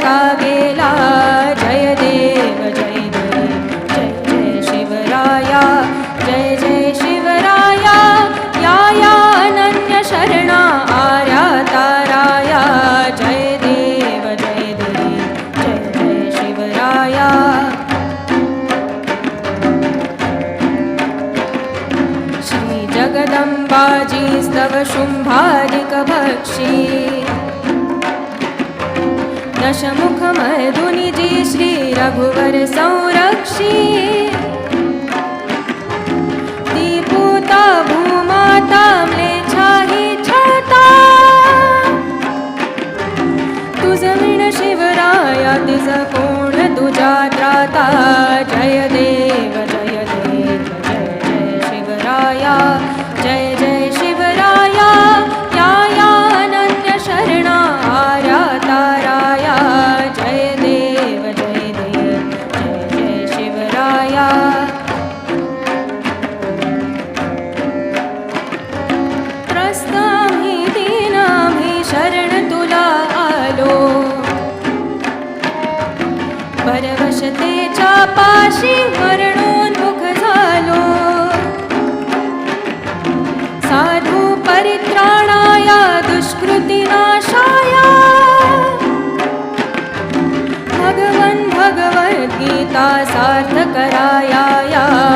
का गेला. जय देव जय देव जय जय शिवराया. जय जय शिवराया. या या अनन्य शरणा आर्या ताराया. जय देव जय देव जय जय शिवराया. श्री जगदंबाजी स्तव शुंभादिक भक्षी. दशमुख मर्दुनिजी श्री रघुवर संरक्षी. दीपूता भूमाता म्लेच्छा ही छाता. तुझ विण शिवराया तिज कोण तुझा त्राता. जय देव जय देव जय जय शिवराया. जय जय शिवराया. या या अनन्य शरणा आर्या ताराया. जय देव जय देव जय जय शिवराया. त्रस्ताम्ही दीनाम्ही शरण तुला आलो. परवशतेच्या पाशी मरणोन्मुख झालो. साधु परित्राणाया दुष्कृतिनाशाया. भगवन् भगवद्गीता सार्थ कराया.